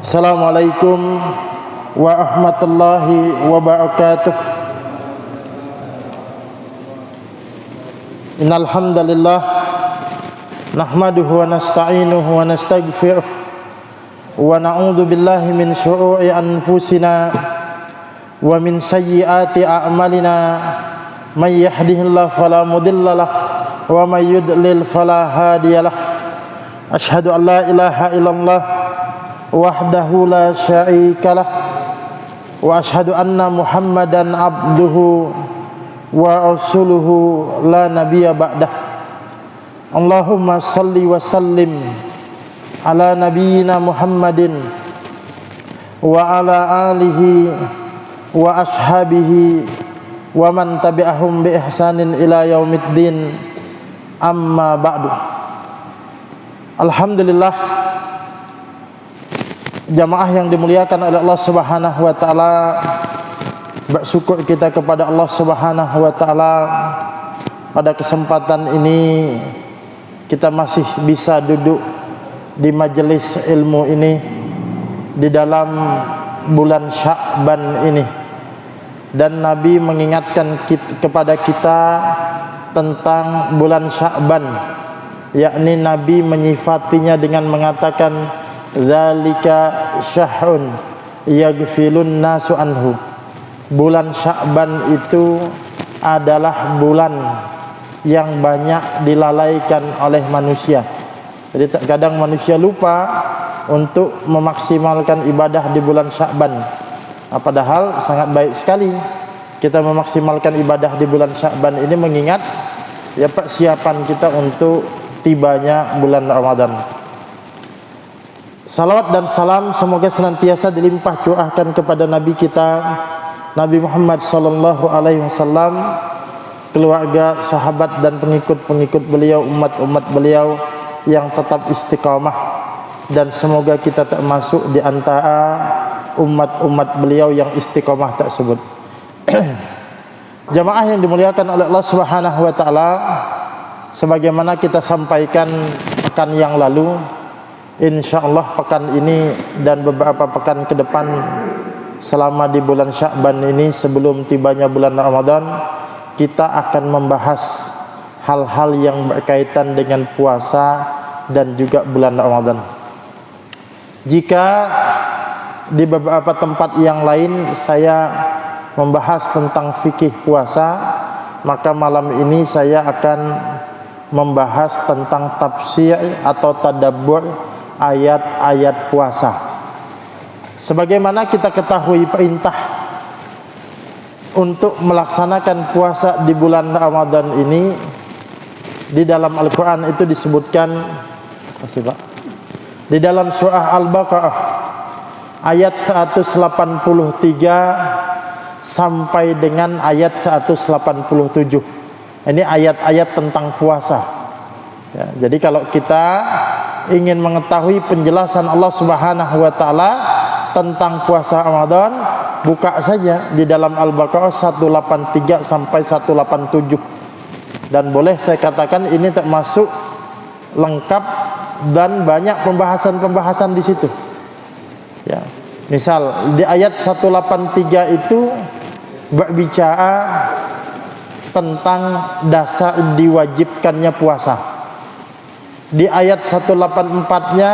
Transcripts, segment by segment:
Assalamualaikum warahmatullahi wabarakatuh. Innal hamdalillah nahmaduhu wa nasta'inuhu wa nastaghfiruh wa na'udzu billahi min syururi anfusina wa min sayyiati a'malina. May yahdihillahu fala mudilla lahu wa may yudlil fala hadiyalah. Asyhadu an la ilaha illallah wahdahu la syarikalah wa asyhadu anna Muhammadan abduhu wa rasuluhu la nabiyya ba'dah. Allahumma salli wa sallim ala nabiyyina Muhammadin wa ala alihi wa ashabihi wa man tabi'ahum bi ihsanin ila yaumiddin. Amma ba'du. Alhamdulillah, jamaah yang dimuliakan oleh Allah Subhanahu wa taala, bersyukur kita kepada Allah Subhanahu wa taala pada kesempatan ini kita masih bisa duduk di majelis ilmu ini di dalam bulan Sya'ban ini, dan Nabi mengingatkan kepada kita tentang bulan Sya'ban, yakni Nabi menyifatinya dengan mengatakan zalika syahrun yaghfilun nasu anhu. Bulan Sya'ban itu adalah bulan yang banyak dilalaikan oleh manusia. Jadi kadang manusia lupa untuk memaksimalkan ibadah di bulan Sya'ban. Padahal sangat baik sekali kita memaksimalkan ibadah di bulan Sya'ban ini, mengingat ya persiapan kita untuk tibanya bulan Ramadan. Salawat dan salam semoga senantiasa dilimpah curahkan kepada Nabi kita Nabi Muhammad sallallahu alaihi wasallam, keluarga, sahabat dan pengikut-pengikut beliau, umat-umat beliau yang tetap istiqamah, dan semoga kita termasuk di antara umat-umat beliau yang istiqamah tersebut. Jamaah yang dimuliakan oleh Allah Subhanahu wa taala, sebagaimana kita sampaikan pekan yang lalu, insyaallah pekan ini dan beberapa pekan ke depan selama di bulan Sya'ban ini sebelum tibanya bulan Ramadan, kita akan membahas hal-hal yang berkaitan dengan puasa dan juga bulan Ramadan. Jika di beberapa tempat yang lain saya membahas tentang fikih puasa, maka malam ini saya akan membahas tentang tafsir atau tadabbur ayat-ayat puasa. Sebagaimana kita ketahui, perintah untuk melaksanakan puasa di bulan Ramadan ini di dalam Al-Quran itu disebutkan, di dalam surah Al-Baqarah ayat 183 sampai dengan ayat 187. Ini ayat-ayat tentang puasa ya. Jadi kalau kita ingin mengetahui penjelasan Allah Subhanahu wa taala tentang puasa Ramadan, buka saja di dalam Al-Baqarah 183 sampai 187. Dan boleh saya katakan ini termasuk lengkap dan banyak pembahasan-pembahasan di situ. Ya. Misal di ayat 183 itu berbicara tentang dasar diwajibkannya puasa. Di ayat 184-nya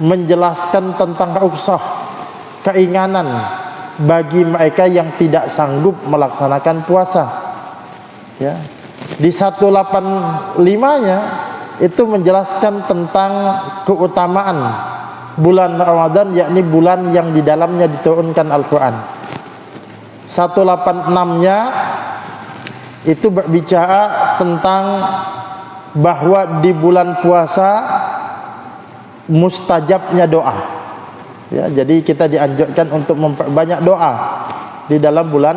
menjelaskan tentang rukhsah, keringanan bagi mereka yang tidak sanggup melaksanakan puasa. Ya. Di 185-nya itu menjelaskan tentang keutamaan bulan Ramadan, yakni bulan yang di dalamnya diturunkan Al-Quran. 186-nya itu berbicara tentang bahwa di bulan puasa mustajabnya doa. Ya, jadi kita dianjurkan untuk memperbanyak doa di dalam bulan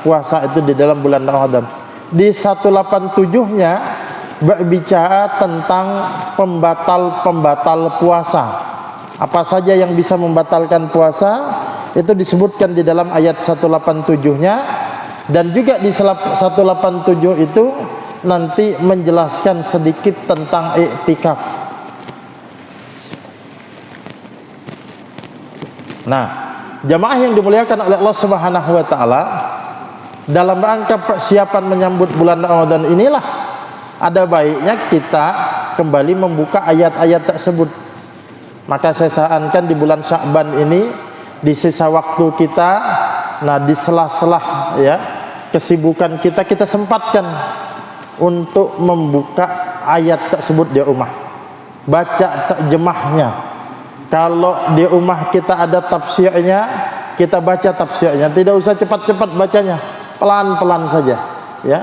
puasa itu, di dalam bulan Ramadan. Di 187-nya berbicara tentang pembatal-pembatal puasa. Apa saja yang bisa membatalkan puasa itu disebutkan di dalam ayat 187-nya, dan juga di 187 itu nanti menjelaskan sedikit tentang iktikaf. Nah, jamaah yang dimuliakan oleh Allah Subhanahu wa taala, dalam rangka persiapan menyambut bulan Ramadan inilah ada baiknya kita kembali membuka ayat-ayat tersebut. Maka saya sarankan di bulan Sya'ban ini, di sisa waktu kita, nah di sela-sela ya kesibukan kita, kita sempatkan untuk membuka ayat tersebut di rumah, baca terjemahnya. Kalau di rumah kita ada tafsirnya, kita baca tafsirnya, tidak usah cepat-cepat bacanya, pelan-pelan saja ya.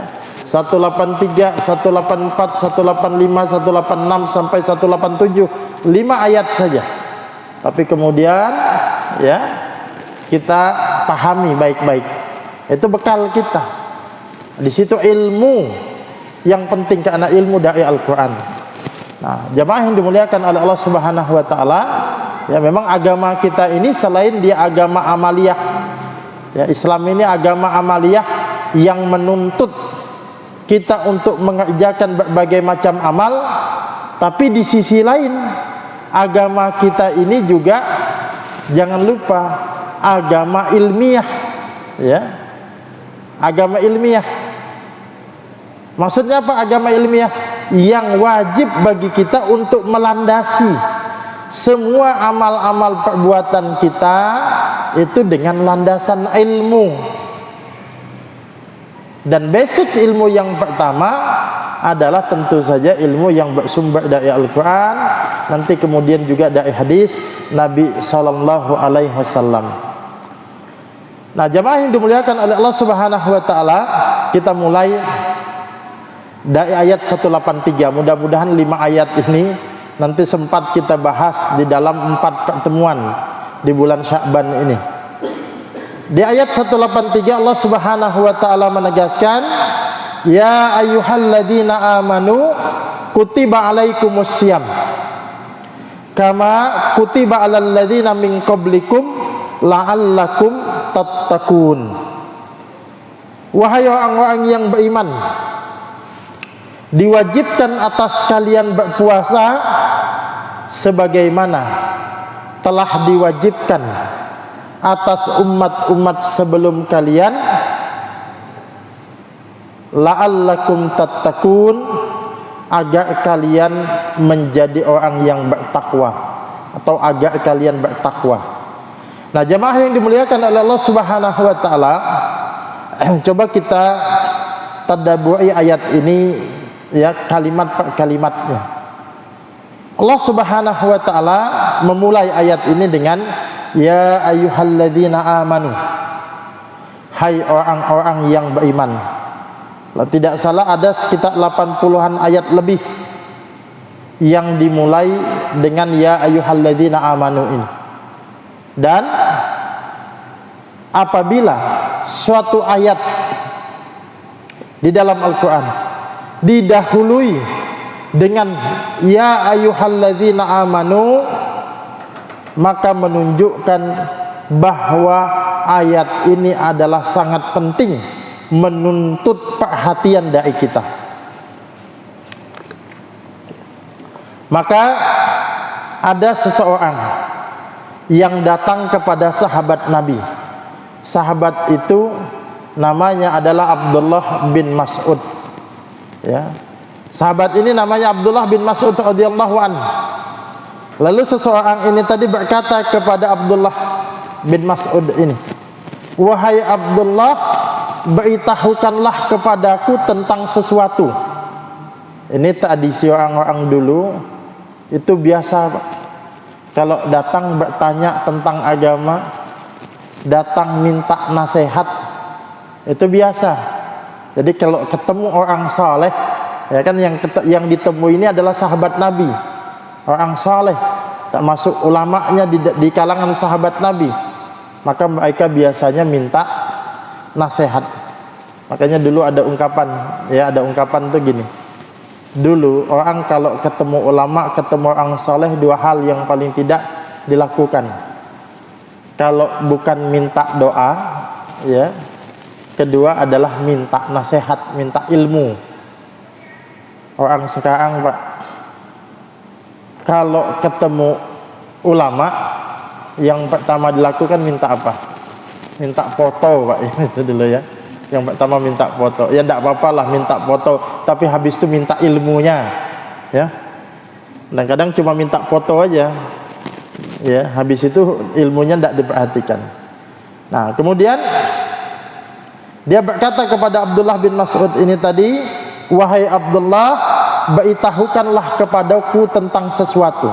183, 184, 185, 186 sampai 187, 5 ayat saja. Tapi kemudian ya kita pahami baik-baik. Itu bekal kita. Di situ ilmu yang penting, karena ilmu dari Al-Qur'an. Nah, jamaah yang dimuliakan oleh Allah Subhanahu wa taala, ya memang agama kita ini selain dia agama amaliyah, ya Islam ini agama amaliyah yang menuntut kita untuk mengerjakan berbagai macam amal, tapi di sisi lain agama kita ini juga jangan lupa agama ilmiah, ya. Agama ilmiah. Maksudnya apa agama ilmiah? Yang wajib bagi kita untuk melandasi semua amal-amal perbuatan kita itu dengan landasan ilmu. Dan basic ilmu yang pertama adalah tentu saja ilmu yang bersumber dari Al-Quran, nanti kemudian juga dari hadis Nabi Sallallahu Alaihi Wasallam. Nah, jamaah yang dimuliakan oleh Allah Subhanahu Wa Taala, kita mulai dari ayat 183. Mudah-mudahan 5 ayat ini nanti sempat kita bahas di dalam 4 pertemuan di bulan Sya'ban ini. Di ayat 183 Allah Subhanahu wa taala menegaskan, ya ayyuhalladzina amanu kutiba alaikumussyam kama kutiba alal ladzina min qablikum la'allakum tattaqun. Wahai orang-orang yang beriman, diwajibkan atas kalian berpuasa sebagaimana telah diwajibkan atas umat-umat sebelum kalian, la'allakum tattaqun, agar kalian menjadi orang yang bertakwa, atau agar kalian bertakwa. Nah, jamaah yang dimuliakan oleh Allah Subhanahu wa taala, coba kita tadabburi ayat ini ya, kalimat per kalimatnya. Allah Subhanahu wa taala memulai ayat ini dengan ya ayyuhalladzina amanu, hai orang-orang yang beriman. Kalau tidak salah ada sekitar 80-an ayat lebih yang dimulai dengan ya ayyuhalladzina amanu ini. Dan apabila suatu ayat di dalam Al-Quran didahului dengan ya ayyuhalladzina amanu, maka menunjukkan bahwa ayat ini adalah sangat penting, menuntut perhatian dari kita. Maka ada seseorang yang datang kepada sahabat Nabi. Sahabat itu namanya adalah Abdullah bin Mas'ud. Ya. Sahabat ini namanya Abdullah bin Mas'ud radhiyallahu anhu. Lalu seseorang ini tadi berkata kepada Abdullah bin Mas'ud ini, wahai Abdullah, beritahukanlah kepadaku tentang sesuatu. Ini tradisi orang-orang dulu, itu biasa kalau datang bertanya tentang agama, datang minta nasihat, itu biasa. Jadi kalau ketemu orang saleh, ya kan, yang ditemui ini adalah sahabat Nabi, orang saleh, tak masuk ulamanya di kalangan sahabat Nabi, maka mereka biasanya minta nasihat. Makanya dulu ada ungkapan, ya ada ungkapan tuh gini. Dulu orang kalau ketemu ulama, ketemu orang saleh, 2 hal yang paling tidak dilakukan. Kalau bukan minta doa, ya, kedua adalah minta nasihat, minta ilmu. Orang sekarang, Pak, kalau ketemu ulama yang pertama dilakukan minta apa? Minta foto, Pak. Itu dulu ya. Yang pertama minta foto. Ya enggak apa-apa lah minta foto, tapi habis itu minta ilmunya. Ya. Dan kadang cuma minta foto aja. Ya, habis itu ilmunya enggak diperhatikan. Nah, kemudian dia berkata kepada Abdullah bin Mas'ud ini tadi, "Wahai Abdullah, beritahukanlah kepadaku tentang sesuatu."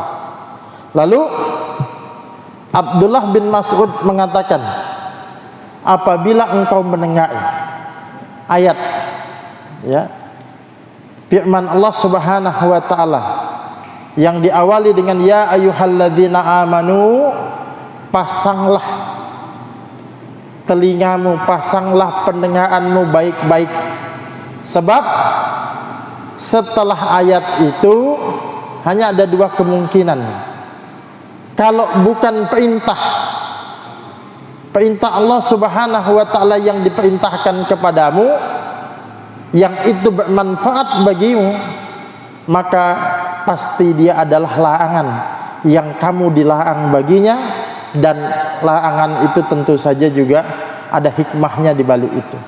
Lalu Abdullah bin Mas'ud mengatakan, apabila engkau mendengar ayat ya firman Allah Subhanahu wa taala yang diawali dengan ya ayyuhalladzina amanu, pasanglah telingamu, pasanglah pendengaranmu baik-baik, sebab setelah ayat itu hanya ada dua kemungkinan. Kalau bukan perintah Allah Subhanahu wa taala yang diperintahkan kepadamu, yang itu bermanfaat bagimu, maka pasti dia adalah larangan yang kamu dilarang baginya, dan larangan itu tentu saja juga ada hikmahnya di balik itu.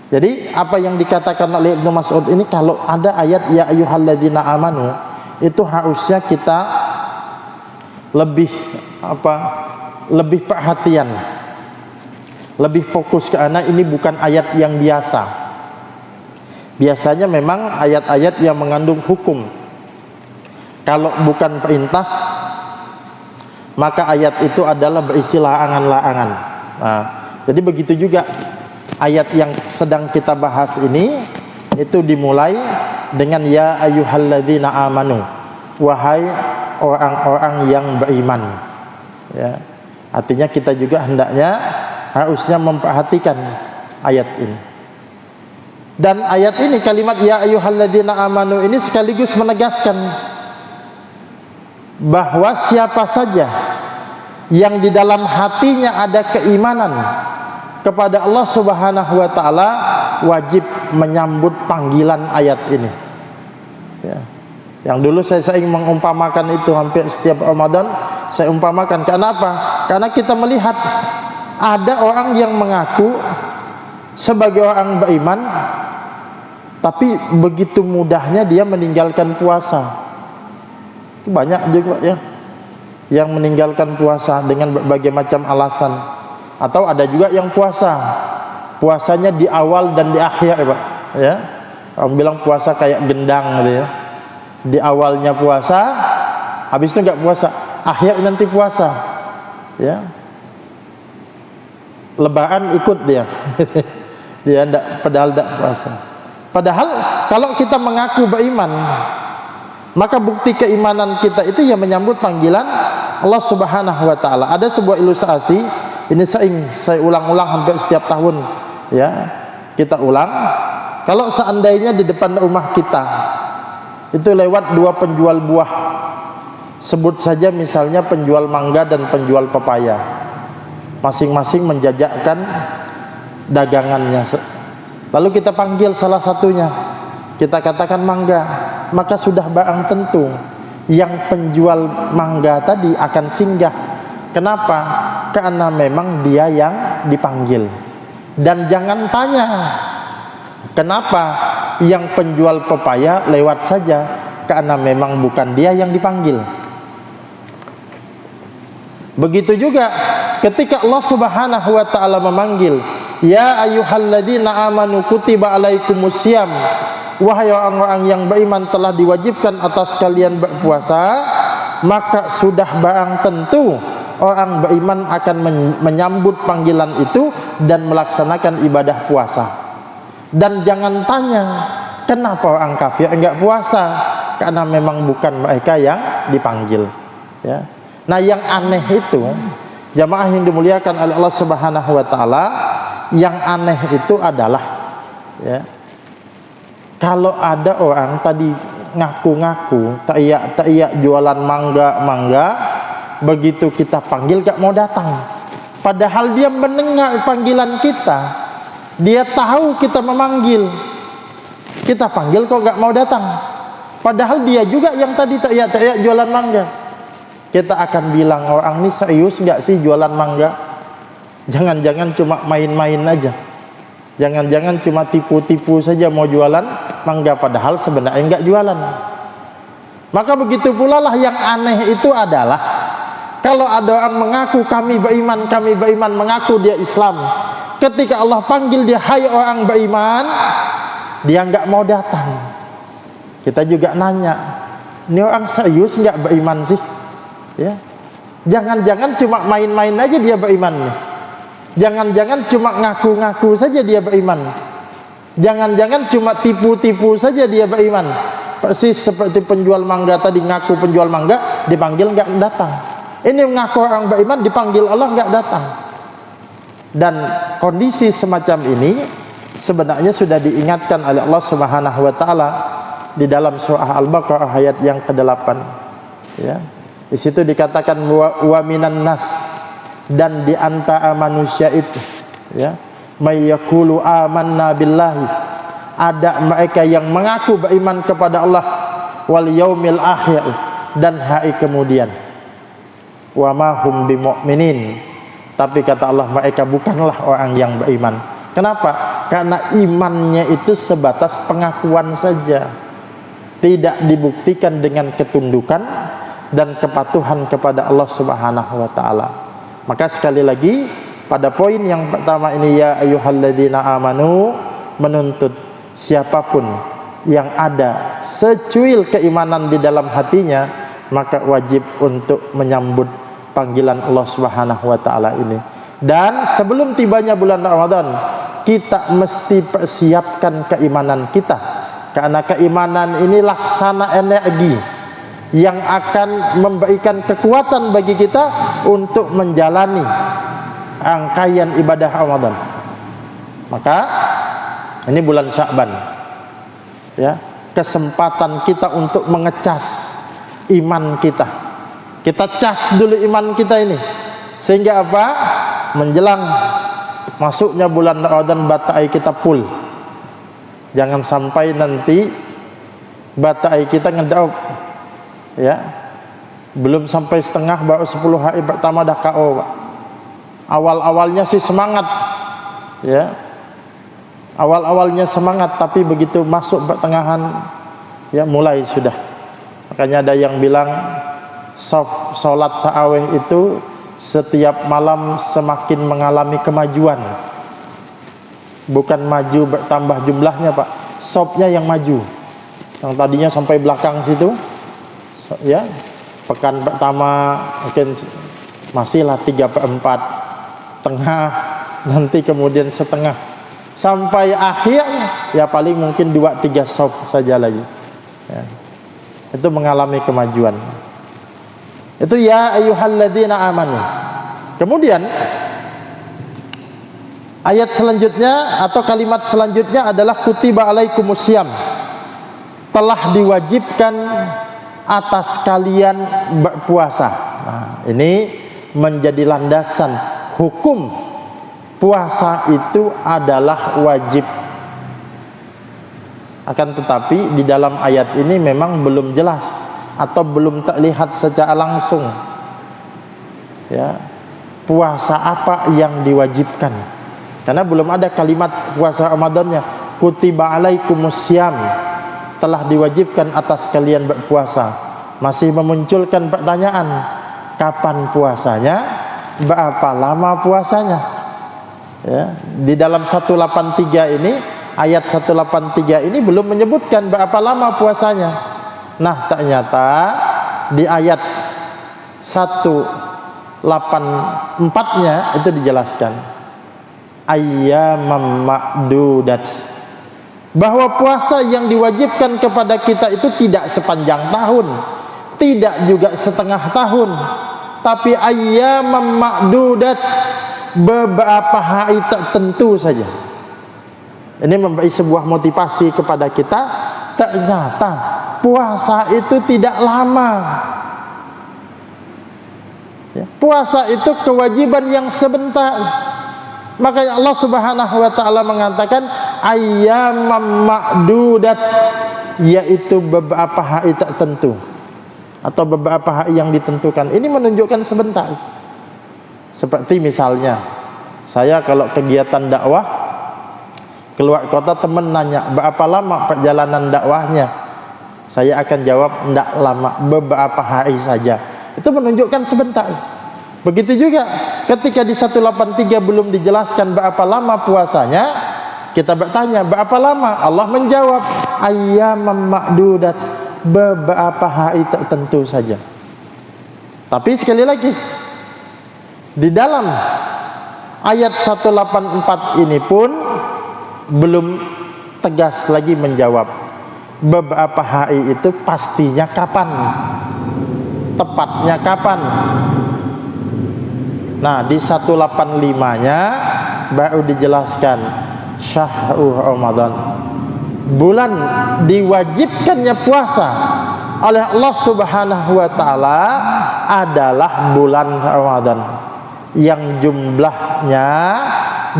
Jadi apa yang dikatakan oleh Ibnu Mas'ud ini, kalau ada ayat ya ayyuhalladzina amanu, itu harusnya kita lebih perhatian, lebih fokus, karena ini bukan ayat yang biasa. Biasanya memang ayat-ayat yang mengandung hukum. Kalau bukan perintah, maka ayat itu adalah berisi larangan-larangan. Nah, jadi begitu juga ayat yang sedang kita bahas ini, itu dimulai dengan ya ayyuhalladzina amanu, wahai orang-orang yang beriman. Ya, artinya kita juga hendaknya harusnya memperhatikan ayat ini. Dan ayat ini, kalimat ya ayyuhalladzina amanu ini sekaligus menegaskan bahwa siapa saja yang di dalam hatinya ada keimanan kepada Allah Subhanahu wa taala wajib menyambut panggilan ayat ini. Ya. Yang dulu saya sering mengumpamakan itu, hampir setiap Ramadan saya umpamakan. Kenapa? Karena kita melihat ada orang yang mengaku sebagai orang beriman, tapi begitu mudahnya dia meninggalkan puasa. Banyak juga ya yang meninggalkan puasa dengan berbagai macam alasan. Atau ada juga yang puasanya di awal dan di akhir, Pak. Ya, orang bilang puasa kayak gendang gitu ya. Di awalnya puasa, habis itu nggak puasa, akhir nanti puasa. Ya, Lebaran ikut dia, dia padahal tidak puasa. Padahal kalau kita mengaku beriman, maka bukti keimanan kita itu ya menyambut panggilan Allah Subhanahu wa taala. Ada sebuah ilustrasi, ini saya ulang-ulang hampir setiap tahun ya. Kita ulang. Kalau seandainya di depan rumah kita itu lewat dua penjual buah, sebut saja misalnya penjual mangga dan penjual pepaya, masing-masing menjajakkan dagangannya. Lalu kita panggil salah satunya, kita katakan mangga, maka sudah barang tentu yang penjual mangga tadi akan singgah. Kenapa? Karena memang dia yang dipanggil. Dan jangan tanya kenapa yang penjual pepaya lewat saja, karena memang bukan dia yang dipanggil. Begitu juga ketika Allah Subhanahu wa taala memanggil, ya ayyuhalladzina amanu kutiba alaikumusiyam, wahai orang-orang yang beriman telah diwajibkan atas kalian berpuasa, maka sudah barang tentu orang beriman akan menyambut panggilan itu dan melaksanakan ibadah puasa. Dan jangan tanya kenapa orang kafir enggak puasa, karena memang bukan mereka yang dipanggil. Ya. Nah, yang aneh itu, jamaah yang dimuliakan oleh Allah Subhanahu wa taala, yang aneh itu adalah ya, kalau ada orang tadi ngaku-ngaku teriak-teriak jualan mangga, begitu kita panggil gak mau datang, padahal dia mendengar panggilan kita. Dia tahu kita memanggil, kita panggil kok gak mau datang, padahal dia juga yang tadi teriak-teriak jualan mangga. kita akan bilang, orang ini serius nggak sih jualan mangga? Jangan-jangan cuma main-main aja, jangan-jangan cuma tipu-tipu saja mau jualan mangga, padahal sebenarnya nggak jualan. Maka begitu pula lah yang aneh itu adalah kalau ada orang mengaku kami beriman, mengaku dia Islam, ketika Allah panggil dia, hai orang beriman, dia nggak mau datang. Kita juga nanya, ini orang serius nggak beriman sih? Ya, jangan-jangan cuma main-main aja dia beriman nih. Jangan-jangan cuma ngaku-ngaku saja dia beriman. Jangan-jangan cuma tipu-tipu saja dia beriman. Persis seperti penjual mangga tadi, ngaku penjual mangga, dipanggil nggak datang. Ini mengaku orang beriman, dipanggil Allah nggak datang. Dan kondisi semacam ini sebenarnya sudah diingatkan oleh Allah Subhanahu wa taala di dalam surah Al-Baqarah ayat yang ke-8. Ya. Di situ dikatakan wa minan nas, dan di antara manusia itu, ya, may yaqulu amanna billahi, ada mereka yang mengaku beriman kepada Allah, wal yaumil akhir, dan hari kemudian, wa ma hum bimu'minin, tapi kata Allah mereka bukanlah orang yang beriman. Kenapa? Karena imannya itu sebatas pengakuan saja, tidak dibuktikan dengan ketundukan dan kepatuhan kepada Allah Subhanahu wa taala. Maka sekali lagi pada poin yang pertama ini, ya ayyuhalladzina amanu, menuntut siapapun yang ada secuil keimanan di dalam hatinya, maka wajib untuk menyambut panggilan Allah Subhanahu wa taala ini. Dan sebelum tibanya bulan Ramadan, kita mesti persiapkan keimanan kita, karena keimanan ini laksana energi yang akan memberikan kekuatan bagi kita untuk menjalani rangkaian ibadah Ramadan. Maka ini bulan Sya'ban, ya, kesempatan kita untuk mengecas iman kita. Kita cas dulu iman kita ini, sehingga apa? Menjelang masuknya bulan Ramadan batai kita full. Jangan sampai nanti batai kita ngedrop, ya, belum sampai setengah baru 10 hari pertama dah KO, Pak. Awal-awalnya sih semangat, ya, awal-awalnya semangat, tapi begitu masuk pertengahan, ya, mulai sudah. Makanya ada yang bilang sholat tarawih itu setiap malam semakin mengalami kemajuan, bukan maju bertambah jumlahnya, Pak, sopnya yang maju. Yang tadinya sampai belakang situ, ya, pekan pertama mungkin masihlah 3/4, tengah, nanti kemudian setengah, sampai akhir ya paling mungkin 2-3 sop saja lagi, ya. Itu mengalami kemajuan. Itu ya ayyuhalladzina amanu. Kemudian ayat selanjutnya atau kalimat selanjutnya adalah kutiba alaikumusiyam, telah diwajibkan atas kalian berpuasa. Nah, ini menjadi landasan hukum puasa itu adalah wajib. Akan tetapi di dalam ayat ini memang belum jelas atau belum terlihat secara langsung, ya, puasa apa yang diwajibkan, karena belum ada kalimat puasa Ramadannya. Kutiba alaikumusiyam, telah diwajibkan atas kalian berpuasa. Masih memunculkan pertanyaan, kapan puasanya, berapa lama puasanya, ya. Di dalam 183 ini, ayat 183 ini belum menyebutkan berapa lama puasanya. Nah, ternyata di ayat 184-nya itu dijelaskan ayyamam ma'dudat, bahwa puasa yang diwajibkan kepada kita itu tidak sepanjang tahun, tidak juga setengah tahun, tapi ayyamam ma'dudat, beberapa hari tertentu saja. Ini memberi sebuah motivasi kepada kita, ternyata puasa itu tidak lama, ya, puasa itu kewajiban yang sebentar. Makanya Allah Subhanahu wa taala mengatakan ayyamam ma'dudat, yaitu beberapa hari tertentu. atau beberapa hari yang ditentukan. Ini menunjukkan sebentar. Seperti misalnya saya kalau kegiatan dakwah keluar kota, teman nanya berapa lama perjalanan dakwahnya, saya akan jawab tidak lama, beberapa hari saja. Itu menunjukkan sebentar. Begitu juga ketika di 183 belum dijelaskan berapa lama puasanya, kita bertanya berapa lama, Allah menjawab ayyamam ma'dudat, beberapa hari tertentu saja. Tapi sekali lagi, di dalam ayat 184 ini pun belum tegas lagi menjawab beberapa hari itu pastinya kapan, tepatnya kapan. Nah, di 185-nya baru dijelaskan syahrul Ramadan, bulan diwajibkannya puasa oleh Allah Subhanahu wa taala adalah bulan Ramadan yang jumlahnya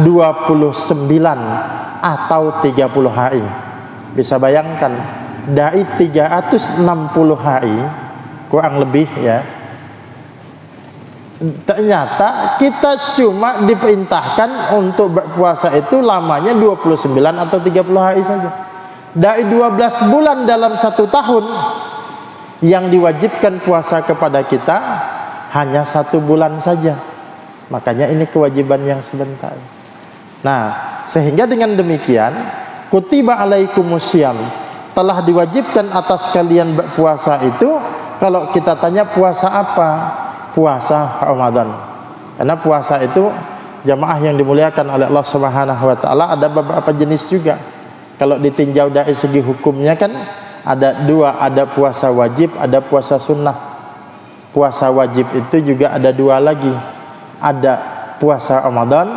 29 atau 30 hari. Bisa bayangkan dari 360 hari kurang lebih ya, ternyata kita cuma diperintahkan untuk berpuasa itu lamanya 29 atau 30 hari saja. Dari 12 bulan dalam 1 tahun yang diwajibkan puasa kepada kita hanya 1 bulan saja. Makanya ini kewajiban yang sebentar. Nah, sehingga dengan demikian kutiba alaikumusiyam, telah diwajibkan atas kalian berpuasa itu. Kalau kita tanya puasa apa? Puasa Ramadan. Karena puasa itu jamaah yang dimuliakan oleh Allah Subhanahu wa taala ada beberapa jenis juga. Kalau ditinjau dari segi hukumnya kan ada 2, ada puasa wajib, ada puasa sunnah. Puasa wajib itu juga ada 2 lagi. Ada puasa Ramadan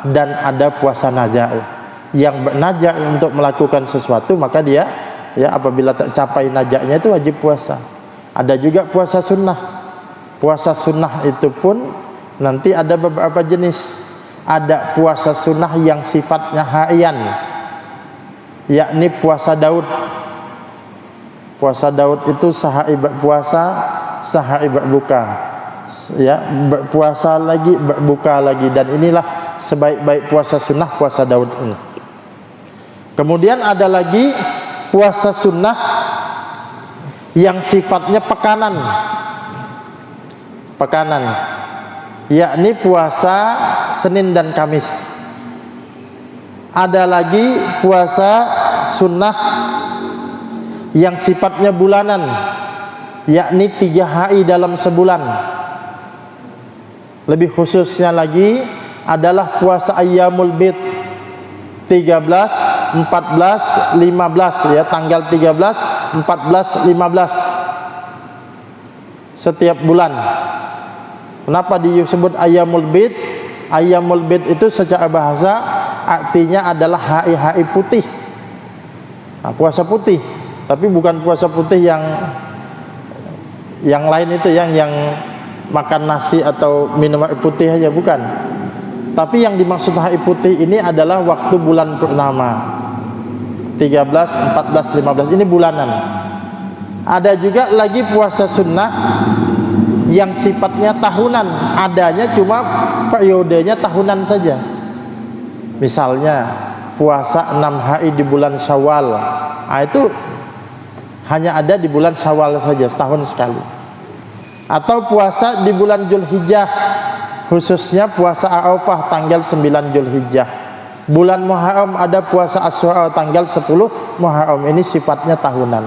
dan ada puasa nazar. Yang bernazar untuk melakukan sesuatu, maka dia ya apabila tercapai nazarnya itu wajib puasa. Ada juga puasa sunnah. Puasa sunnah itu pun nanti ada beberapa jenis. Ada puasa sunnah yang sifatnya harian, yakni puasa Daud. Puasa Daud itu sehari berpuasa, sehari berbuka. Ya, berpuasa lagi, berbuka lagi, dan inilah sebaik-baik puasa sunnah, puasa Daud ini. Kemudian ada lagi puasa sunnah yang sifatnya pekanan, yakni puasa Senin dan Kamis. Ada lagi puasa sunnah yang sifatnya bulanan, yakni 3 hari dalam sebulan. Lebih khususnya lagi adalah puasa Ayyamul Bid 13, 14, 15 ya, tanggal 13, 14, 15 setiap bulan. Kenapa disebut Ayyamul Bid? Ayyamul Bid itu secara bahasa artinya adalah hari-hari putih. Nah, puasa putih, tapi bukan puasa putih yang lain itu yang makan nasi atau minum air putih aja, bukan. Tapi yang dimaksud hari putih ini adalah waktu bulan purnama 13, 14, 15, ini bulanan. Ada juga lagi puasa sunnah yang sifatnya tahunan, adanya cuma periodenya tahunan saja. Misalnya puasa 6 hari di bulan Syawal, nah, itu hanya ada di bulan Syawal saja, setahun sekali. Atau puasa di bulan Zulhijjah, khususnya puasa Arafah tanggal 9 Zulhijjah. Bulan Muharram ada puasa Asyura tanggal 10 Muharram, ini sifatnya tahunan.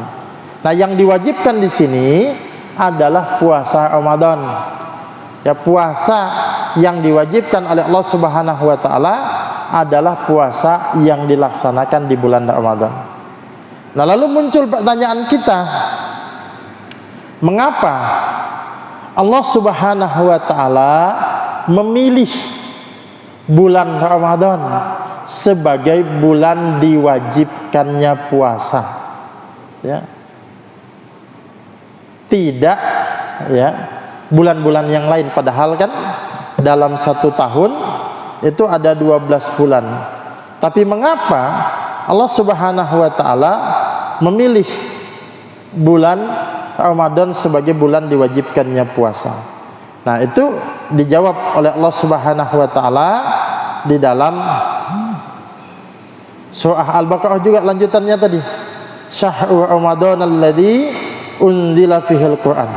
Nah, yang diwajibkan di sini adalah puasa Ramadan. Ya, puasa yang diwajibkan oleh Allah Subhanahu wa taala adalah puasa yang dilaksanakan di bulan Ramadan. Nah, lalu muncul pertanyaan kita, mengapa Allah Subhanahu wa taala memilih bulan Ramadan sebagai bulan diwajibkannya puasa? Ya. Tidak ya bulan-bulan yang lain, padahal kan dalam 1 tahun itu ada 12 bulan. Tapi mengapa Allah Subhanahu wa taala memilih bulan Ramadan sebagai bulan diwajibkannya puasa. Nah, itu dijawab oleh Allah Subhanahu wa taala di dalam surah Al-Baqarah juga lanjutannya tadi. Syahrul Ramadan alladzi unzila fihil Qur'an.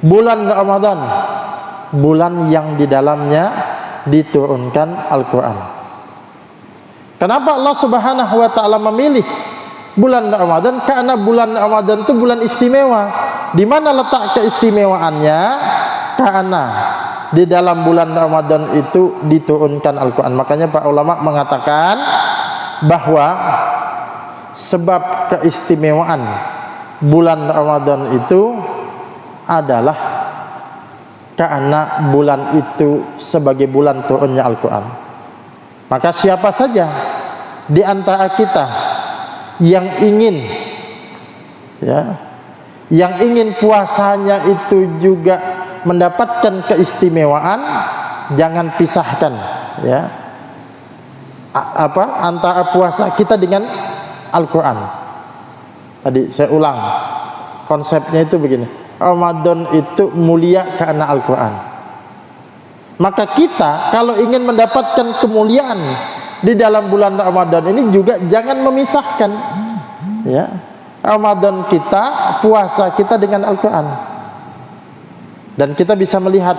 Bulan Ramadan, bulan yang di dalamnya diturunkan Al-Qur'an. Kenapa Allah Subhanahu wa taala memilih bulan Ramadan? Karena bulan Ramadan itu bulan istimewa. Di mana letak keistimewaannya? Karena di dalam bulan Ramadan itu diturunkan Al-Qur'an. Makanya para ulama mengatakan bahwa sebab keistimewaan bulan Ramadan itu adalah karena bulan itu sebagai bulan turunnya Al-Qur'an. Maka siapa saja di antara kita yang ingin yang ingin puasanya itu juga mendapatkan keistimewaan, jangan pisahkan antara puasa kita dengan Al-Quran. Tadi saya ulang, konsepnya itu begini: Ramadan itu mulia karena Al-Quran. Maka kita kalau ingin mendapatkan kemuliaan di dalam bulan Ramadan ini juga jangan memisahkan Ramadan kita, puasa kita dengan Al-Quran. Dan kita bisa melihat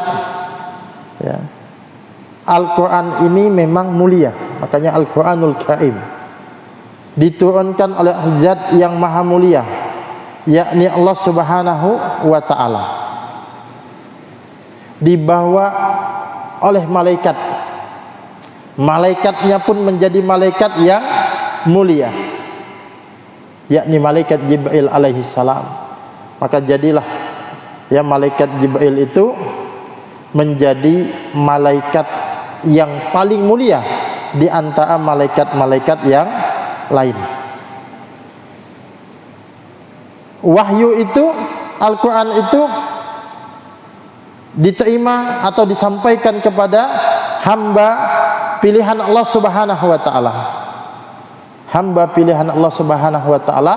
Al-Quran ini memang mulia. Makanya Al-Quranul Karim diturunkan oleh Zat yang maha mulia, yakni Allah Subhanahu wa ta'ala. Dibawa oleh malaikat. Malaikatnya pun menjadi malaikat yang mulia, yakni malaikat Jibril alaihi salam. Maka jadilah malaikat Jibril itu menjadi malaikat yang paling mulia di antara malaikat-malaikat yang lain. Wahyu itu, Al-Quran itu diterima atau disampaikan kepada hamba pilihan Allah Subhanahu wa ta'ala. Hamba pilihan Allah Subhanahu wa ta'ala,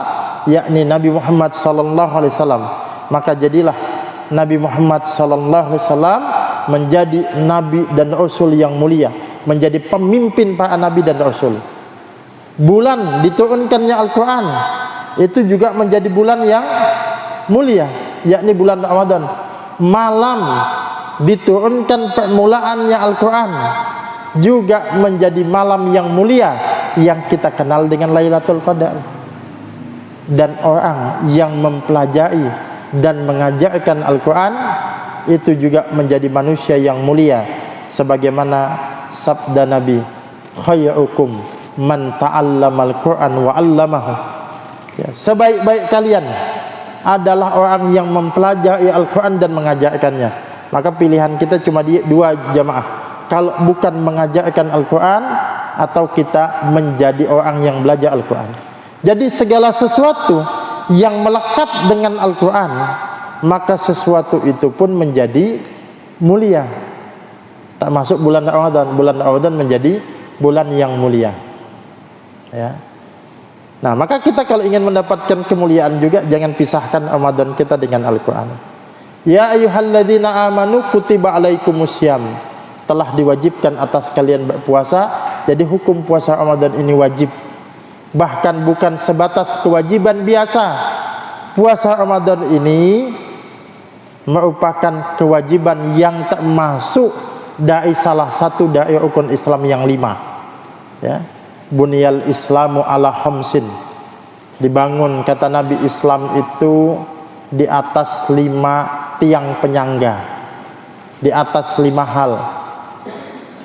yakni Nabi Muhammad sallallahu alaihi wasallam. Maka jadilah Nabi Muhammad sallallahu alaihi wasallam menjadi nabi dan rasul yang mulia, menjadi pemimpin para nabi dan rasul. Bulan diturunkannya Al-Quran itu juga menjadi bulan yang mulia, yakni bulan Ramadan. Malam diturunkan permulaannya Al-Quran juga menjadi malam yang mulia, yang kita kenal dengan Lailatul Qadar. Dan orang yang mempelajari dan mengajarkan Al-Quran itu juga menjadi manusia yang mulia, sebagaimana sabda Nabi, khairukum man ta'allamal Qur'an wa 'allamahu. Sebaik-baik kalian adalah orang yang mempelajari Al-Quran dan mengajarkannya. Maka pilihan kita cuma dua jamaah, kalau bukan mengajarkan Al-Quran atau kita menjadi orang yang belajar Al-Quran. Jadi segala sesuatu yang melekat dengan Al-Quran, maka sesuatu itu pun menjadi mulia. Tak masuk bulan Ramadan. Bulan Ramadan menjadi bulan yang mulia. Nah, maka kita kalau ingin mendapatkan kemuliaan juga jangan pisahkan Ramadan kita dengan Al-Quran. Ya ayyuhalladzina amanu kutiba alaikumusiyam. Telah diwajibkan atas kalian berpuasa. Jadi hukum puasa Ramadan ini wajib. Bahkan bukan sebatas kewajiban biasa. Puasa Ramadan ini merupakan kewajiban yang termasuk dari salah satu dari rukun Islam yang 5. Bunyal Islamu ala khamsin. Dibangun, kata Nabi, Islam itu di atas 5 tiang penyangga, di atas 5 hal.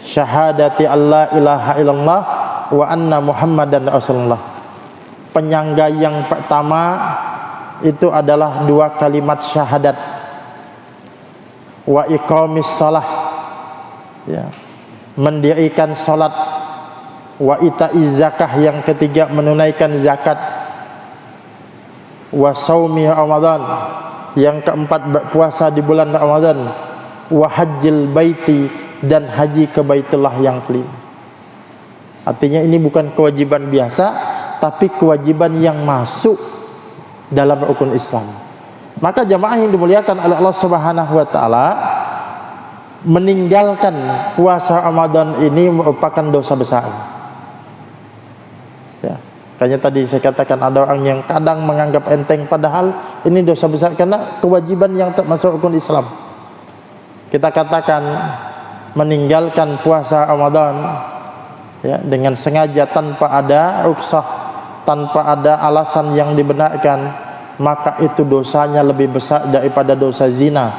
Syahadati alla ilaha illallah wa anna muhammadan rasulullah. Penyangga yang pertama itu adalah 2 kalimat syahadat. Wa iqamis salah, mendirikan salat. Wa ita'iz zakah, yang ketiga menunaikan zakat. Wa saumi Ramadan, yang keempat berpuasa di bulan Ramadan. Wa hajjil baiti, dan haji ke Baitullah yang kelima. Artinya ini bukan kewajiban biasa, tapi kewajiban yang masuk dalam rukun Islam. Maka jamaah yang dimuliakan oleh Allah Subhanahu wa taala, meninggalkan puasa Ramadan ini merupakan dosa besar. Ya, kayaknya tadi saya katakan ada orang yang kadang menganggap enteng, padahal ini dosa besar karena kewajiban yang termasuk rukun Islam. Kita katakan meninggalkan puasa Ramadan ya, dengan sengaja tanpa ada rukhsah, tanpa ada alasan yang dibenarkan, maka itu dosanya lebih besar daripada dosa zina,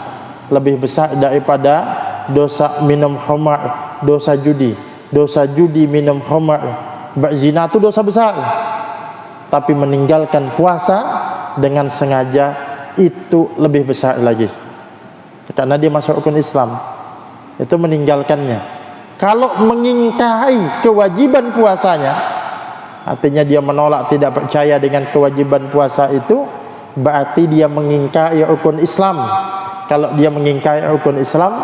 lebih besar daripada dosa minum khamar, dosa judi minum khamar, berzina itu dosa besar. Tapi meninggalkan puasa dengan sengaja itu lebih besar lagi, karena dia masuk rukun Islam. Itu meninggalkannya. Kalau mengingkari kewajiban puasanya, artinya dia menolak, tidak percaya dengan kewajiban puasa itu, berarti dia mengingkari rukun Islam. Kalau dia mengingkari rukun Islam,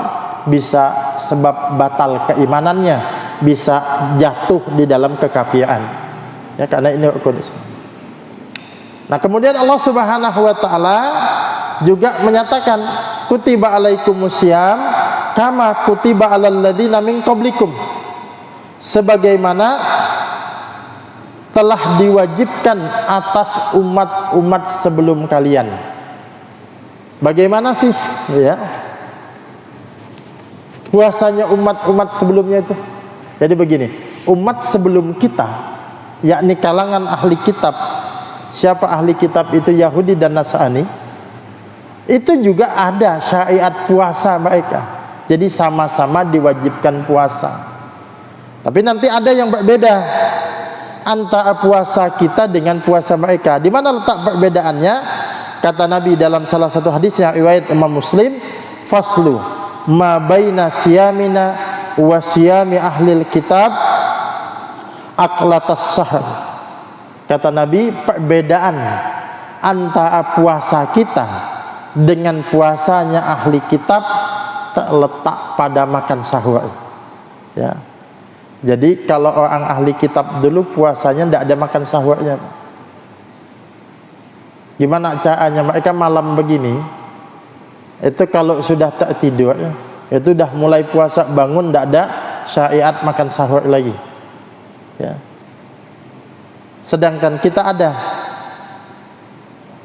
bisa sebab batal keimanannya, bisa jatuh di dalam kekafiran. Ya, karena ini rukun Islam. Nah, kemudian Allah Subhanahu wa taala juga menyatakan, kutiba alaikumusiyam kama kutiba alal ladzina min qablikum, sebagaimana telah diwajibkan atas umat-umat sebelum kalian. Bagaimana sih ya puasanya umat-umat sebelumnya itu? Jadi begini, umat sebelum kita, yakni kalangan ahli kitab. Siapa ahli kitab itu? Yahudi dan Nasrani. Itu juga ada syariat puasa mereka. Jadi sama-sama diwajibkan puasa. Tapi nanti ada yang berbeda antara puasa kita dengan puasa mereka. Di mana letak perbedaannya? Kata Nabi dalam salah satu hadis yang riwayat Imam Muslim, faslu ma baina siyamina wa siyami ahlil kitab aqlatas sahr. Kata Nabi, perbedaan antara puasa kita dengan puasanya ahli kitab terletak pada makan sahur. Ya. Jadi kalau orang ahli kitab dulu puasanya tidak ada makan sahurnya. Gimana caranya? Mereka malam begini, itu kalau sudah tak tidur, itu dah mulai puasa, bangun tidak ada syariat makan sahur lagi. Ya. Sedangkan kita ada.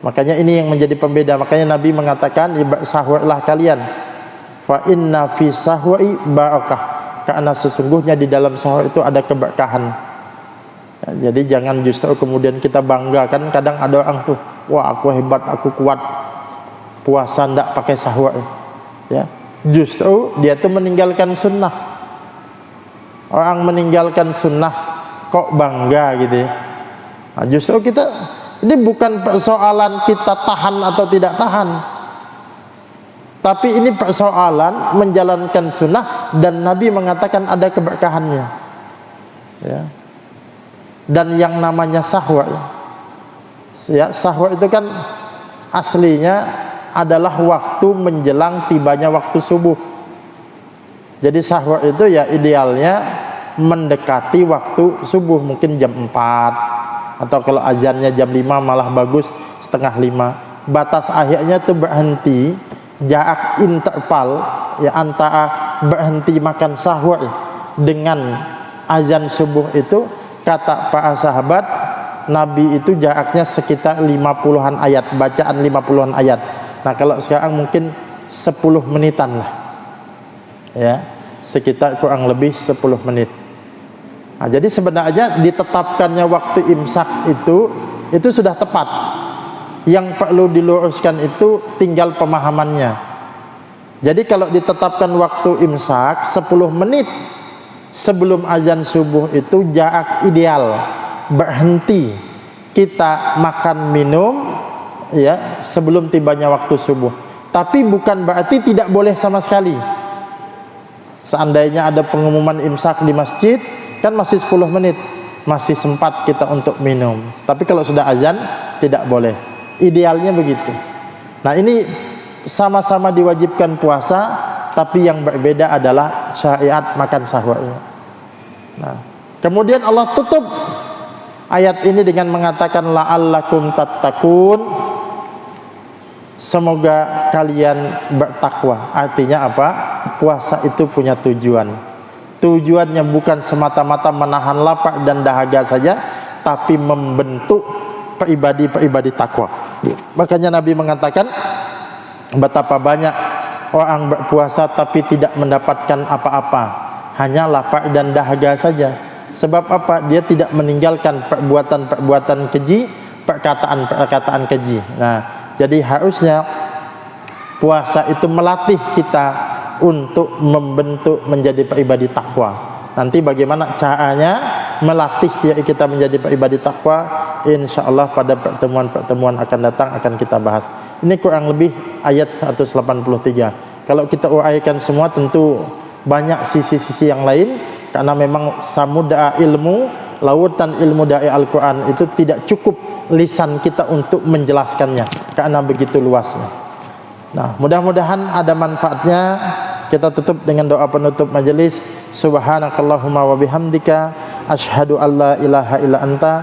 Makanya ini yang menjadi pembeda. Makanya Nabi mengatakan, sahurlah kalian, fa inna fi sahwi barakah, karena sesungguhnya di dalam sahur itu ada keberkahan. Ya, jadi jangan justru kemudian kita banggakan. Kadang ada orang tuh, wah aku hebat, aku kuat, puasa ndak pakai sahur. Ya, justru dia tuh meninggalkan sunnah. Orang meninggalkan sunnah kok bangga gitu ya. Nah, justru kita, ini bukan persoalan kita tahan atau tidak tahan, tapi ini persoalan menjalankan sunnah, dan Nabi mengatakan ada keberkahannya. Ya. Dan yang namanya sahur, ya, sahur itu kan aslinya adalah waktu menjelang tibanya waktu subuh. Jadi sahur itu ya idealnya mendekati waktu subuh, mungkin jam 4, atau kalau azannya jam 5 malah bagus setengah 5. Batas akhirnya itu berhenti, jarak interval ya antara berhenti makan sahur dengan azan subuh itu, kata para sahabat Nabi itu jaraknya sekitar 50-an ayat, bacaan 50-an ayat. Nah kalau sekarang mungkin 10 menitan lah ya, sekitar kurang lebih 10 menit. Nah, jadi sebenarnya ditetapkannya waktu imsak itu sudah tepat. Yang perlu diluruskan itu tinggal pemahamannya. Jadi kalau ditetapkan waktu imsak 10 menit sebelum azan subuh itu jarak ideal berhenti kita makan minum ya sebelum tibanya waktu subuh. Tapi bukan berarti tidak boleh sama sekali. Seandainya ada pengumuman imsak di masjid, kan masih 10 menit, masih sempat kita untuk minum. Tapi kalau sudah azan tidak boleh. Idealnya begitu. Nah ini sama-sama diwajibkan puasa, tapi yang berbeda adalah syariat makan sahur. Nah, kemudian Allah tutup ayat ini dengan mengatakan la'allakum tattaqun, semoga kalian bertakwa. Artinya apa? Puasa itu punya tujuan. Tujuannya bukan semata-mata menahan lapar dan dahaga saja, tapi membentuk pribadi-pribadi takwa. Makanya Nabi mengatakan, betapa banyak orang berpuasa tapi tidak mendapatkan apa-apa, hanya lapar dan dahaga saja. Sebab apa? Dia tidak meninggalkan perbuatan-perbuatan keji, perkataan-perkataan keji. Nah, jadi harusnya puasa itu melatih kita untuk membentuk menjadi pribadi takwa. Nanti bagaimana caranya melatih diri kita menjadi pribadi takwa, insyaallah pada pertemuan-pertemuan akan datang akan kita bahas. Ini kurang lebih ayat 183. Kalau kita uraikan semua tentu banyak sisi-sisi yang lain, karena memang samudra ilmu, lautan ilmu dari Al-Quran itu tidak cukup lisan kita untuk menjelaskannya karena begitu luasnya. Nah, mudah-mudahan ada manfaatnya. Kita tutup dengan doa penutup majelis. Subhanakallahumma wa bihamdika asyhadu an la ilaha illa anta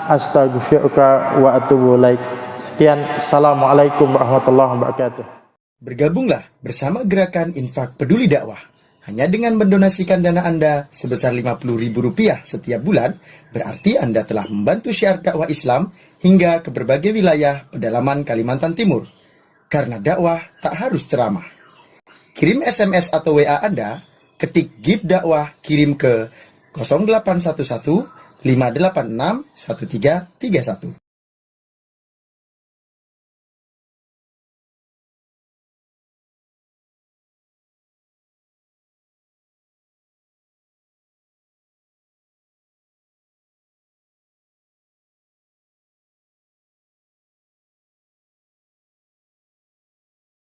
astaghfiruka wa atubu ilaik. Sekian, assalamualaikum warahmatullahi wabarakatuh. Bergabunglah bersama gerakan Infak Peduli Dakwah. Hanya dengan mendonasikan dana Anda sebesar Rp50.000 setiap bulan, berarti Anda telah membantu syiar dakwah Islam hingga ke berbagai wilayah pedalaman Kalimantan Timur. Karena dakwah tak harus ceramah. Kirim SMS atau WA Anda, ketik GIB Dakwah, kirim ke 0811 586 1331.